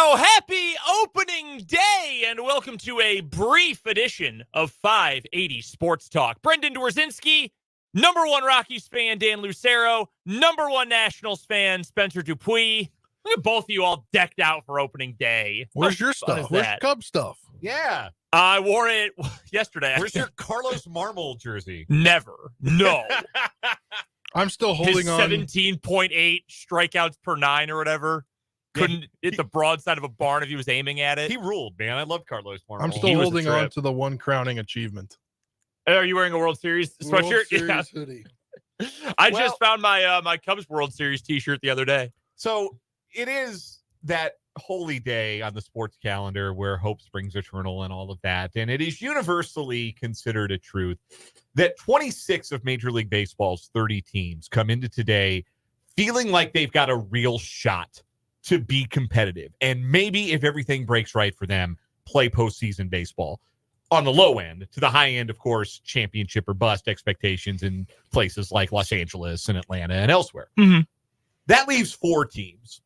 Well, happy opening day, and welcome to a brief edition of 580 Sports Talk. Brendan Dworzinski, number one Rockies fan, Dan Lucero, number one Nationals fan, Spencer Dupuis. Look at both of you all decked out for opening day. Where's your stuff? Where's your Cub stuff? Yeah. I wore it yesterday. Where's your Carlos Marmol jersey? Never. No. I'm still His holding on. 17.8 strikeouts per nine or whatever. Couldn't hit the broadside of a barn if he was aiming at it. He ruled, man. I love Carlos Marmol. I'm still holding on to the one crowning achievement. Are you wearing a World Series sweatshirt? World Series hoodie. I just found my my Cubs World Series t-shirt the other day. So it is that holy day on the sports calendar where hope springs eternal and all of that. And it is universally considered a truth that 26 of Major League Baseball's 30 teams come into today feeling like they've got a real shot to be competitive. And maybe if everything breaks right for them, play postseason baseball. On the low end, to the high end, of course, championship or bust expectations in places like Los Angeles and Atlanta and elsewhere. Mm-hmm. That leaves 4 teams.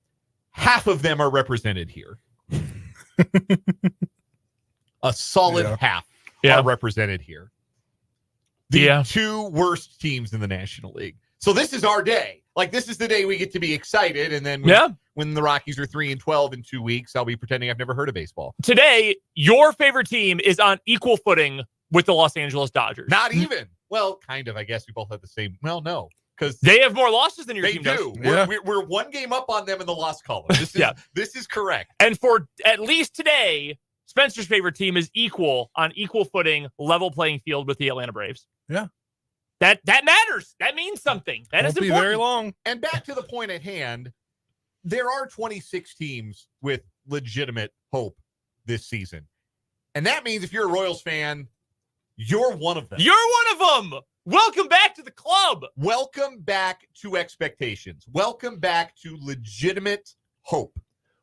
Half of them are represented here. A solid half are represented here. The 2 worst teams in the National League. So this is our day. Like, this is the day we get to be excited. And then when the Rockies are 3-12 in 2 weeks, I'll be pretending I've never heard of baseball. Today, your favorite team is on equal footing with the Los Angeles Dodgers. Not even. Well, kind of. I guess we both have the same. Well, no. Because they have more losses than your team do. does. We're 1 game up on them in the loss column. This is correct. And for at least today, Spencer's favorite team is on equal footing, level playing field with the Atlanta Braves. Yeah. That matters. That means something. That is important. Won't be very long. And back to the point at hand, there are 26 teams with legitimate hope this season. And that means if you're a Royals fan, you're one of them. You're one of them. Welcome back to the club. Welcome back to expectations. Welcome back to legitimate hope.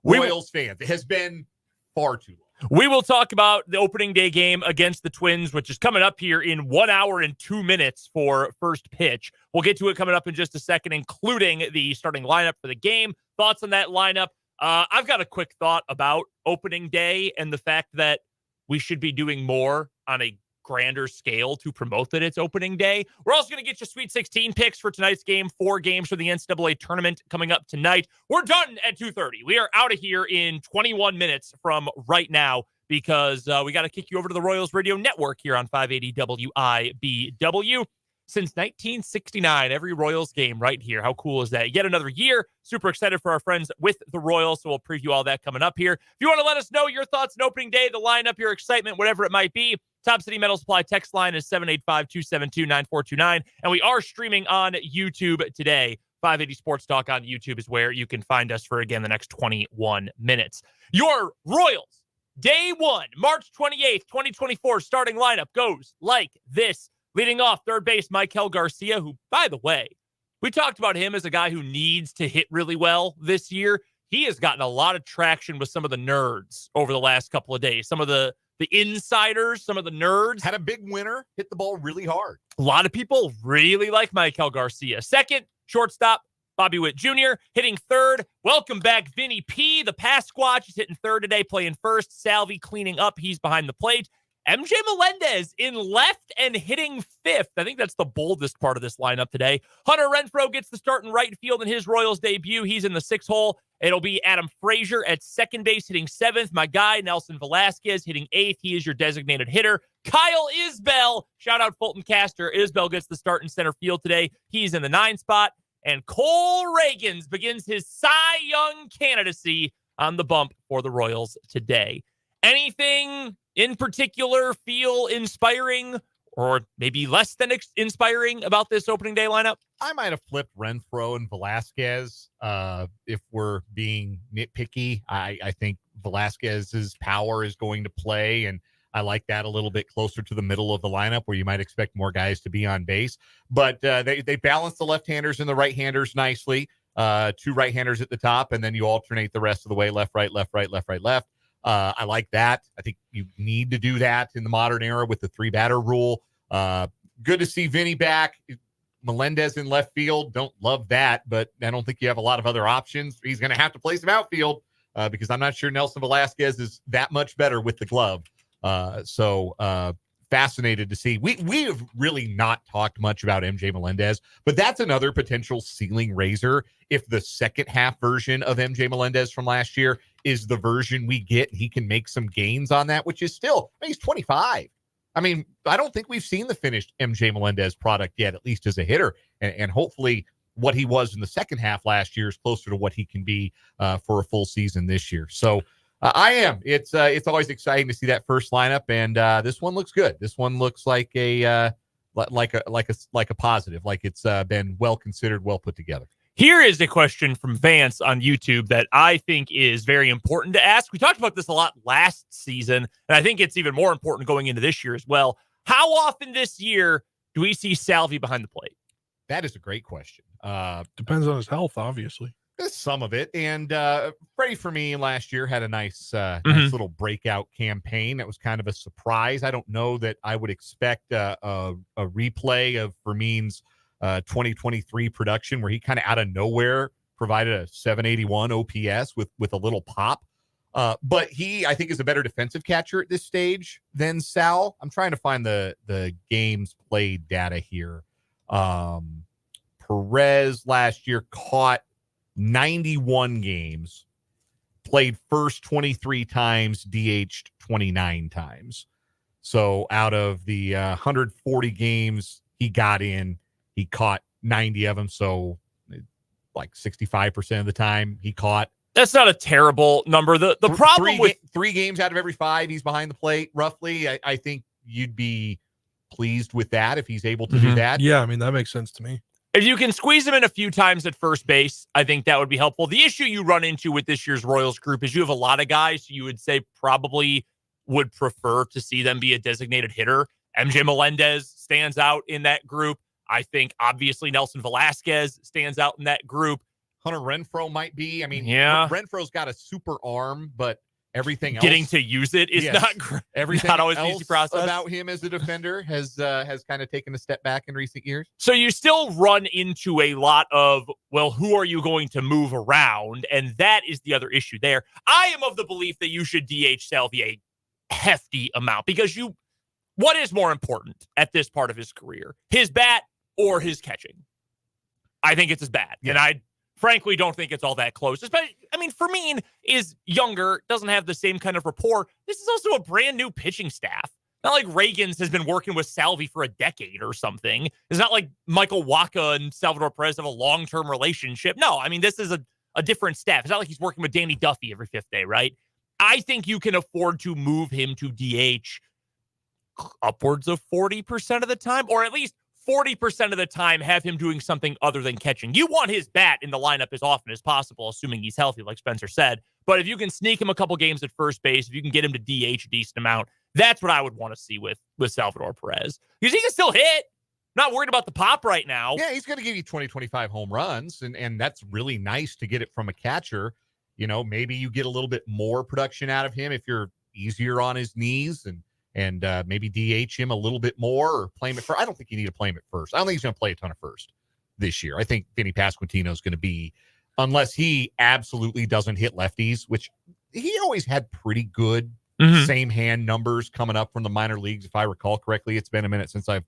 Royals fans. It has been far too long. We will talk about the opening day game against the Twins, which is coming up here in 1 hour and 2 minutes for first pitch. We'll get to it coming up in just a second, including the starting lineup for the game. Thoughts on that lineup? I've got a quick thought about opening day and the fact that we should be doing more on a grander scale to promote that it's opening day. We're also going to get you Sweet 16 picks for tonight's game. 4 games for the NCAA tournament coming up tonight. We're done at 2:30. We are out of here in 21 minutes from right now because we got to kick you over to the Royals Radio Network here on 580 WIBW. Since 1969, every Royals game right here. How cool is that? Yet another year. Super excited for our friends with the Royals, so we'll preview all that coming up here. If you want to let us know your thoughts on opening day, the lineup, your excitement, whatever it might be, Top City Metal Supply text line is 785-272-9429, and we are streaming on YouTube today. 580 Sports Talk on YouTube is where you can find us for, again, the next 21 minutes. Your Royals, Day 1, March 28th, 2024, starting lineup goes like this. Leading off, third base, Maikel Garcia, who, by the way, we talked about him as a guy who needs to hit really well this year. He has gotten a lot of traction with some of the nerds over the last couple of days. Some of the insiders, some of the nerds. Had a big winner, hit the ball really hard. A lot of people really like Maikel Garcia. Second, shortstop, Bobby Witt Jr. Hitting third. Welcome back, Vinny P. The pass squatch is hitting third today, playing first. Salvi cleaning up. He's behind the plate. MJ Melendez in left and hitting fifth. I think that's the boldest part of this lineup today. Hunter Renfroe gets the start in right field in his Royals debut. He's in the 6th hole. It'll be Adam Frazier at second base hitting 7th. My guy, Nelson Velasquez, hitting 8th. He is your designated hitter. Kyle Isbell, shout out Fulton Caster. Isbell gets the start in center field today. He's in the 9th spot. And Cole Reagans begins his Cy Young candidacy on the bump for the Royals today. Anything in particular feel inspiring or maybe less than inspiring about this opening day lineup? I might have flipped Renfroe and Velasquez if we're being nitpicky. I think Velasquez's power is going to play, and I like that a little bit closer to the middle of the lineup where you might expect more guys to be on base. But they balance the left-handers and the right-handers nicely. 2 right-handers at the top, and then you alternate the rest of the way, left, right, left, right, left, right, left. I like that. I think you need to do that in the modern era with the 3-batter rule. Good to see Vinny back. Melendez in left field. Don't love that, but I don't think you have a lot of other options. He's going to have to play some outfield. because I'm not sure Nelson Velasquez is that much better with the glove. So fascinated to see. We have really not talked much about MJ Melendez, but that's another potential ceiling raiser if the second half version of MJ Melendez from last year is the version we get. He can make some gains on that, which is still, he's 25. I mean, I don't think we've seen the finished MJ Melendez product yet, at least as a hitter, and hopefully what he was in the second half last year is closer to what he can be for a full season this year. So I am. It's always exciting to see that first lineup, and this one looks good. This one looks like a positive, like it's been well considered, well put together. Here is a question from Vance on YouTube that I think is very important to ask. We talked about this a lot last season, and I think it's even more important going into this year as well. How often this year do we see Salvi behind the plate? That is a great question. Depends on his health, obviously. Some of it. And Freddie for me last year had a nice little breakout campaign. That was kind of a surprise. I don't know that I would expect a replay of Fermin's 2023 production where he kind of out of nowhere provided a 781 OPS with a little pop. But he, I think, is a better defensive catcher at this stage than Sal. I'm trying to find the games played data here. Perez last year caught 91 games, played first 23 times, DH'd 29 times. So out of the 140 games he got in, he caught 90 of them. So like 65% of the time he caught. That's not a terrible number. The problem with three games out of every 5, he's behind the plate roughly. I think you'd be pleased with that if he's able to do that. Yeah, I mean, that makes sense to me. If you can squeeze him in a few times at first base, I think that would be helpful. The issue you run into with this year's Royals group is you have a lot of guys who you would say probably would prefer to see them be a designated hitter. MJ Melendez stands out in that group. I think obviously Nelson Velasquez stands out in that group. Hunter Renfroe might be. I mean, yeah, Renfroe's got a super arm, but everything else, getting to use it is not great. Everything not always else easy process about him as a defender has kind of taken a step back in recent years. So you still run into a lot of, well, who are you going to move around? And that is the other issue there. I am of the belief that you should DH Salvi a hefty amount because what is more important at this part of his career, his bat or his catching? I think it's his bat. Yeah. And I frankly don't think it's all that close. I mean, Fermin is younger, doesn't have the same kind of rapport. This is also a brand new pitching staff. Not like Reagan's has been working with Salvi for a decade or something. It's not like Michael Wacha and Salvador Perez have a long-term relationship. No, I mean, this is a different staff. It's not like he's working with Danny Duffy every 5th day, right? I think you can afford to move him to DH upwards of 40% of the time, or at least 40% of the time have him doing something other than catching. You want his bat in the lineup as often as possible, assuming he's healthy, like Spencer said. But if you can sneak him a couple games at first base, if you can get him to DH a decent amount, that's what I would want to see with Salvador Perez. Because he can still hit. Not worried about the pop right now. Yeah, he's going to give you 20, 25 home runs, and that's really nice to get it from a catcher. You know, maybe you get a little bit more production out of him if you're easier on his knees and maybe DH him a little bit more or play him at first. I don't think you need to play him at first. I don't think he's going to play a ton of first this year. I think Vinny Pasquantino is going to be, unless he absolutely doesn't hit lefties, which he always had pretty good same hand numbers coming up from the minor leagues. If I recall correctly, it's been a minute since I've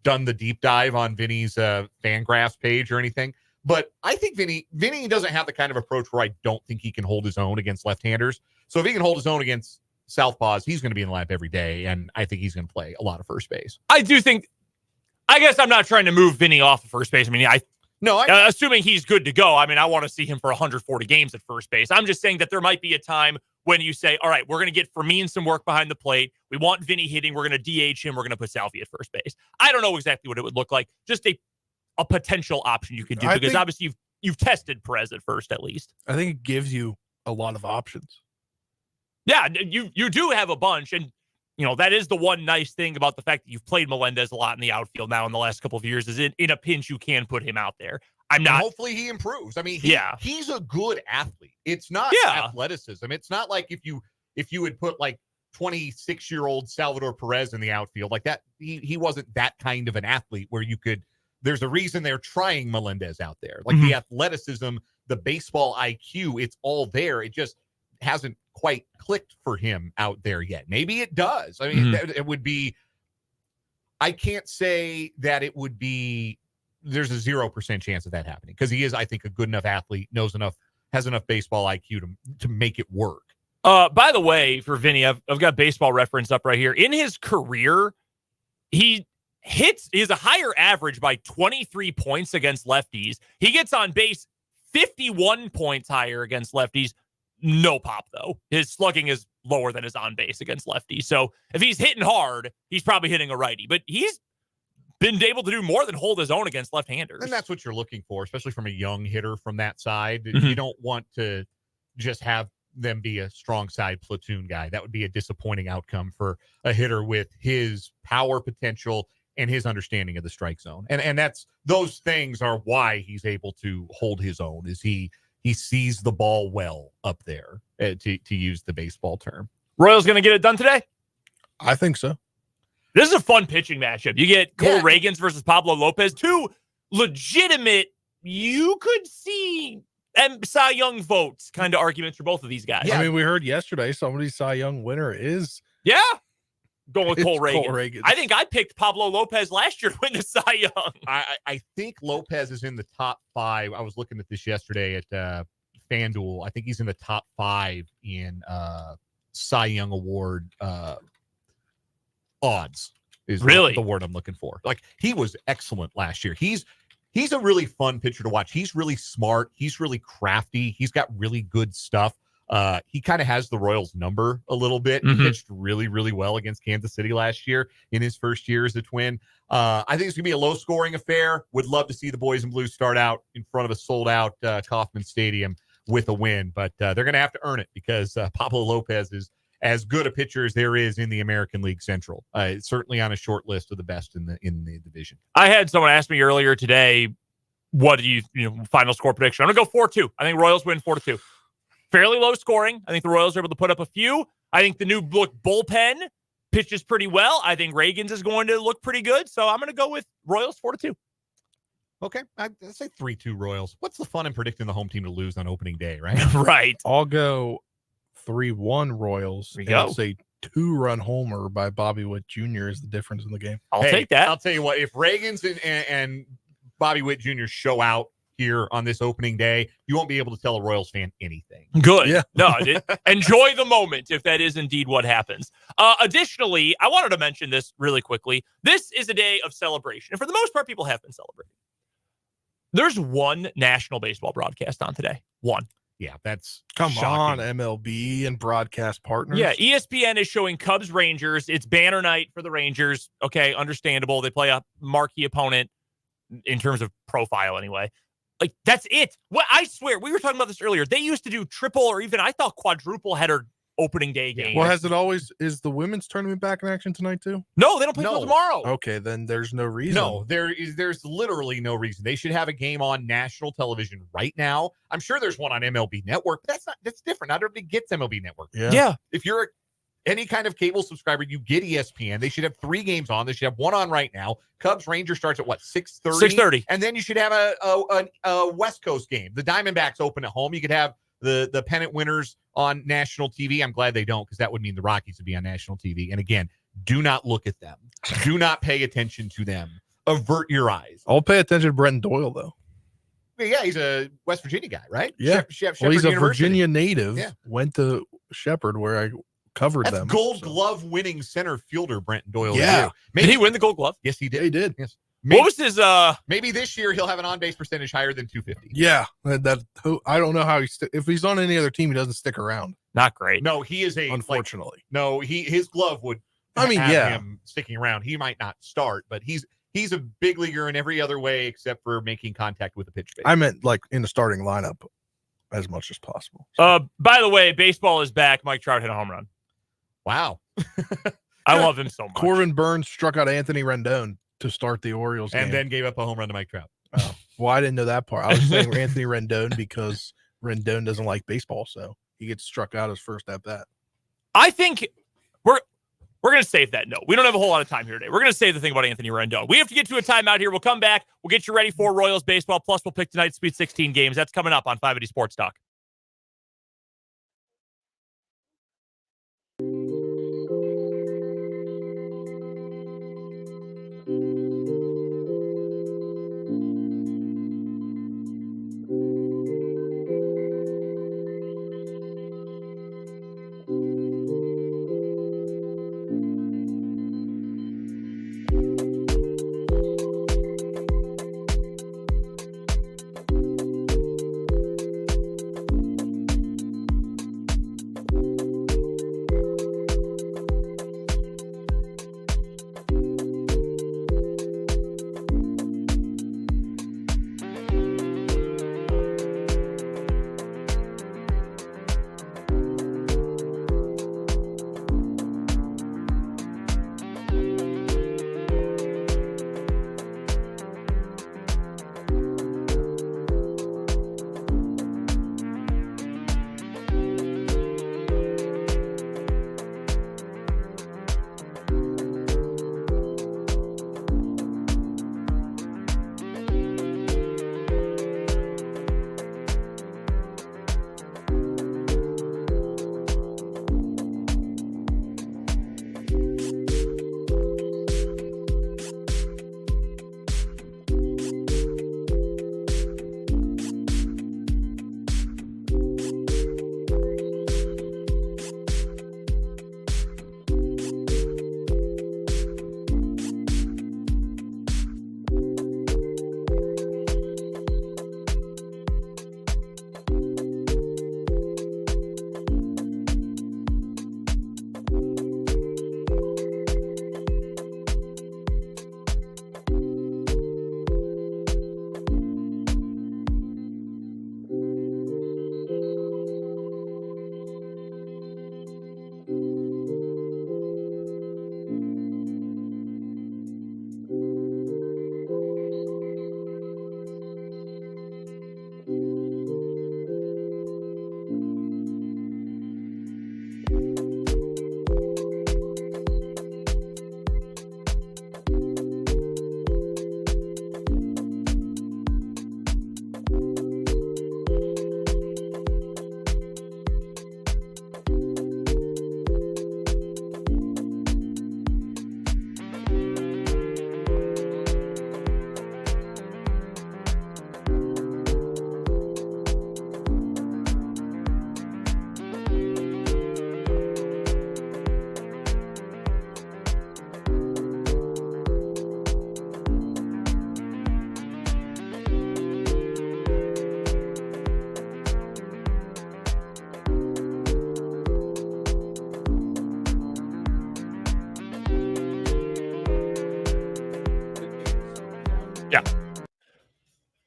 done the deep dive on Vinny's Fangraphs page or anything. But I think Vinny doesn't have the kind of approach where I don't think he can hold his own against left-handers. So if he can hold his own against southpaws, he's going to be in the lineup every day, and I think he's going to play a lot of first base. I guess I'm not trying to move Vinny off of first base. I mean, assuming he's good to go, I mean, I want to see him for 140 games at first base. I'm just saying that there might be a time when you say, all right, we're going to get Fermin some work behind the plate. We want Vinny hitting. We're going to DH him. We're going to put Salvi at first base. I don't know exactly what it would look like. Just a potential option you could do, because obviously you've tested Perez at first, at least. I think it gives you a lot of options. Yeah, you do have a bunch, and that is the one nice thing about the fact that you've played Melendez a lot in the outfield now in the last couple of years. Is in a pinch you can put him out there. And hopefully he improves. I mean, he's a good athlete. It's not athleticism. It's not like if you had put like 26-year-old Salvador Perez in the outfield like that. He wasn't that kind of an athlete where you could there's a reason they're trying Melendez out there. Like the athleticism, the baseball IQ, it's all there. It just hasn't quite clicked for him out there yet. Maybe it does. I mean, it would be, I can't say that it would be, there's a 0% chance of that happening because he is, I think, a good enough athlete, knows enough, has enough baseball IQ to make it work. By the way, for Vinny, I've got Baseball Reference up right here. In his career, he has a higher average by 23 points against lefties. He gets on base 51 points higher against lefties. No pop, though. His slugging is lower than his on base against lefties. So if he's hitting hard, he's probably hitting a righty. But he's been able to do more than hold his own against left-handers. And that's what you're looking for, especially from a young hitter from that side. You don't want to just have them be a strong side platoon guy. That would be a disappointing outcome for a hitter with his power potential and his understanding of the strike zone. And that's, those things are why he's able to hold his own, is he sees the ball well up there, to use the baseball term. Royals going to get it done today? I think so. This is a fun pitching matchup. You get Cole Reagans versus Pablo Lopez, two legitimate, you could see Cy Young votes kind of arguments for both of these guys. Yeah. I mean, we heard yesterday somebody's Cy Young winner is going with Cole Reagans. Cole Reagans. I think I picked Pablo Lopez last year to win the Cy Young. I think Lopez is in the top 5. I was looking at this yesterday at FanDuel. I think he's in the top 5 in Cy Young Award odds. Is really the word I'm looking for. Like, he was excellent last year. He's a really fun pitcher to watch. He's really smart. He's really crafty. He's got really good stuff. He kind of has the Royals number a little bit. He pitched really, really well against Kansas City last year in his first year as a Twin. I think it's going to be a low-scoring affair. Would love to see the boys in blue start out in front of a sold-out Kauffman Stadium with a win, but they're going to have to earn it because Pablo Lopez is as good a pitcher as there is in the American League Central. Certainly on a short list of the best in the division. I had someone ask me earlier today, what do you final score prediction? I'm going to go 4-2. I think Royals win 4-2. Fairly low scoring. I think the Royals are able to put up a few. I think the new look bullpen pitches pretty well. I think Reagans is going to look pretty good. So I'm going to go with Royals 4-2. Okay. I'd say 3-2 Royals. What's the fun in predicting the home team to lose on opening day, right? Right. I'll go 3-1 Royals. There you go. I'll say 2-run homer by Bobby Witt Jr. is the difference in the game. I'll take that. I'll tell you what, if Reagans and Bobby Witt Jr. show out here on this opening day, you won't be able to tell a Royals fan anything. Good. Yeah. No, enjoy the moment if that is indeed what happens. Additionally, I wanted to mention this really quickly. This is a day of celebration. And for the most part, people have been celebrating. There's one national baseball broadcast on today. One. Yeah, that's Come shocking. on, MLB and broadcast partners. Yeah, ESPN is showing Cubs Rangers. It's banner night for the Rangers. Okay, understandable. They play a marquee opponent in terms of profile anyway. Like, that's it. What I swear, we were talking about this earlier. They used to do triple or even, I thought, quadruple header opening day games. Well, is the women's tournament back in action tonight too? No, they don't play until tomorrow. Okay, then there's no reason. No, there's literally no reason. They should have a game on national television right now. I'm sure there's one on MLB Network, but that's different. Not everybody gets MLB Network. Yeah. If you're any kind of cable subscriber, you get ESPN. They should have 3 games on. They should have one on right now. Cubs Rangers starts at what, 6:30? 6:30. And then you should have a West Coast game. The Diamondbacks open at home. You could have the pennant winners on national TV. I'm glad they don't, because that would mean the Rockies would be on national TV. And again, do not look at them. Do not pay attention to them. Avert your eyes. I'll pay attention to Brenton Doyle though. Yeah, he's a West Virginia guy, right? Yeah. Shepherd He's a University. Virginia native. Yeah. Went to Shepherd where I covered That's them. Gold so. Glove winning center fielder Brenton Doyle. Yeah. Did he win the Gold Glove? Yes, he did. Yeah, he did. Yes. What was his Maybe this year he'll have an on-base percentage higher than 250. Yeah, that I don't know how if he's on any other team, he doesn't stick around. not great? No, he is Unfortunately, his glove would. I mean, have yeah. him sticking around. He might not start, but he's a big leaguer in every other way except for making contact with the pitch base. I meant like in the starting lineup as much as possible. By the way, baseball is back. Mike Trout hit a home run. Wow. I love him so much. Corbin Burns struck out Anthony Rendon to start the Orioles game. And then gave up a home run to Mike Trout. Oh, well, I didn't know that part. I was saying Anthony Rendon because Rendon doesn't like baseball, so he gets struck out his first at bat. I think we're We're going to save that note. We don't have a whole lot of time here today. We're going to save the thing about Anthony Rendon. We have to get to a timeout here. We'll come back. We'll get you ready for Royals baseball. Plus, we'll pick tonight's Sweet 16 games. That's coming up on 580 Sports Talk.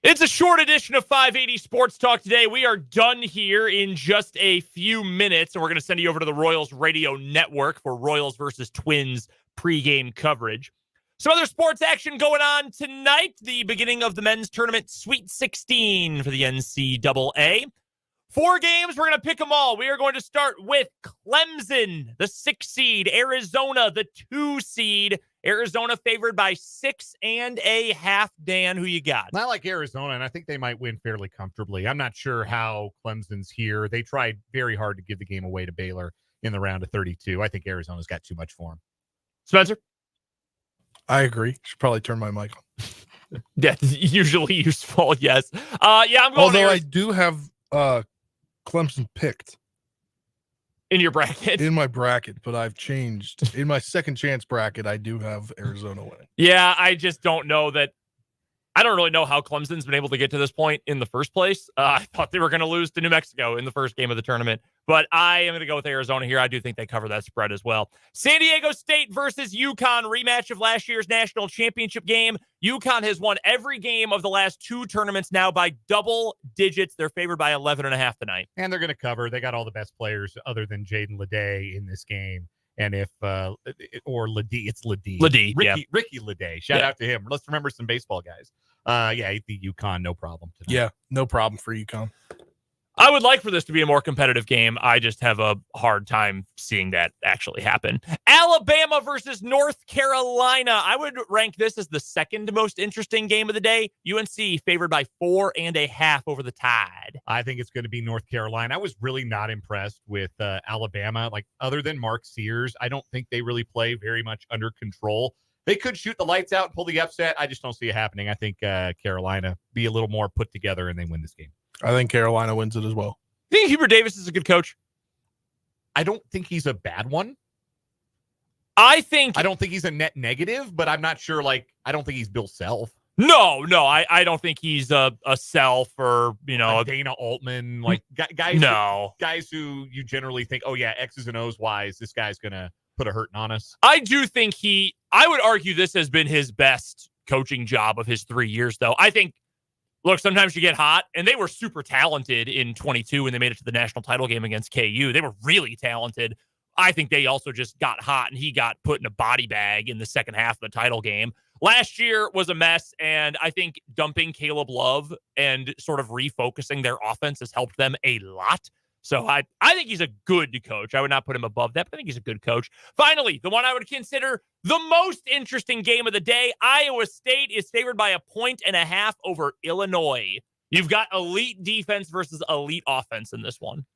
It's a short edition of 580 Sports Talk today. We are done here in just a few minutes, and we're going to send you over to the Royals Radio Network for Royals versus Twins pregame coverage. Some other sports action going on tonight. The beginning of the men's tournament Sweet 16 for the NCAA. 4 games. We're going to pick them all. We are going to start with Clemson, the 6 seed, Arizona, the 2 seed. Arizona favored by 6.5. Dan, who you got? I like Arizona, and I think they might win fairly comfortably. I'm not sure how Clemson's here. They tried very hard to give the game away to Baylor in the round of 32. I think Arizona's got too much for them. Spencer? I agree. Should probably turn my mic on. That's usually useful, yes. Yeah, I'm going Although I do have Clemson picked. In your bracket? In my bracket, but I've changed. In my second chance bracket, I do have Arizona winning. Yeah, I just don't know that. I don't really know how Clemson's been able to get to this point in the first place. I thought they were going to lose to New Mexico in the first game of the tournament, but I am going to go with Arizona here. I do think they cover that spread as well. San Diego State versus UConn, rematch of last year's national championship game. UConn has won every game of the last 2 tournaments now by double digits. They're favored by 11.5 tonight. And they're going to cover. They got all the best players other than Jaden Leday in this game. And if, or Ledee, it's Ledee. Ricky Ledee. Shout out to him. Let's remember some baseball guys. Yeah, the UConn, no problem tonight. Yeah, no problem for UConn. I would like for this to be a more competitive game. I just have a hard time seeing that actually happen. Alabama versus North Carolina. I would rank this as the second most interesting game of the day. UNC favored by 4.5 over the Tide. I think it's going to be North Carolina. I was really not impressed with Alabama. Like, other than Mark Sears, I don't think they really play very much under control. They could shoot the lights out and pull the upset. I just don't see it happening. I think Carolina be a little more put together and they win this game. I think Carolina wins it as well. Do you think Hubert Davis is a good coach? I don't think he's a bad one. I don't think he's a net negative, but I'm not sure. Like, I don't think he's Bill Self. No, I don't think he's a Self or, like Dana Altman, like guys. No. Guys who you generally think, oh yeah, X's and O's wise, this guy's going to put a hurting on us. I do think I would argue this has been his best coaching job of his 3 years, though. I think, look, sometimes you get hot, and they were super talented in 22 when they made it to the national title game against KU. They were really talented. I think they also just got hot, and he got put in a body bag in the second half of the title game. Last year was a mess, and I think dumping Caleb Love and sort of refocusing their offense has helped them a lot. So I think he's a good coach. I would not put him above that, but I think he's a good coach. Finally, the one I would consider the most interesting game of the day, Iowa State is favored by 1.5 over Illinois. You've got elite defense versus elite offense in this one.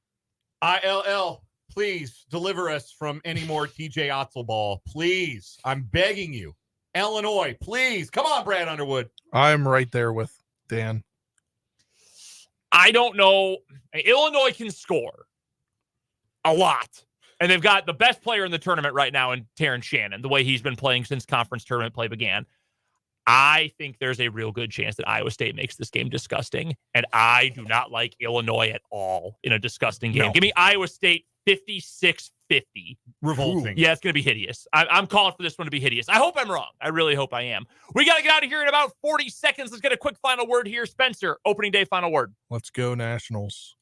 ILL, please deliver us from any more TJ Otzel ball. Please. I'm begging you. Illinois, please. Come on, Brad Underwood. I'm right there with Dan. I don't know. Illinois can score a lot. And they've got the best player in the tournament right now in Terrence Shannon, the way he's been playing since conference tournament play began. I think there's a real good chance that Iowa State makes this game disgusting. And I do not like Illinois at all in a disgusting game. No. Give me Iowa State 56-50. Revolting. Yeah, it's going to be hideous. I'm calling for this one to be hideous. I hope I'm wrong. I really hope I am. We got to get out of here in about 40 seconds. Let's get a quick final word here. Spencer, opening day final word. Let's go Nationals.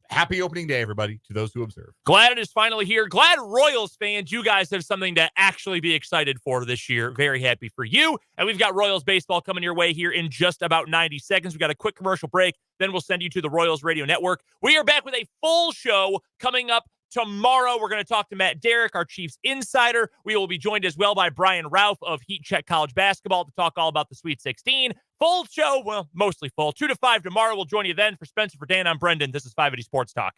Happy opening day, everybody, to those who observe. Glad it is finally here. Glad Royals fans, you guys have something to actually be excited for this year. Very happy for you. And we've got Royals baseball coming your way here in just about 90 seconds. We've got a quick commercial break. Then we'll send you to the Royals Radio Network. We are back with a full show coming up tomorrow. We're going to talk to Matt Derrick, our Chiefs insider. We will be joined as well by Brian Ralph of Heat Check College Basketball to talk all about the Sweet 16. Full show, well, mostly full. 2 to 5 tomorrow. We'll join you then. For Spencer, for Dan, I'm Brendan. This is 580 Sports Talk.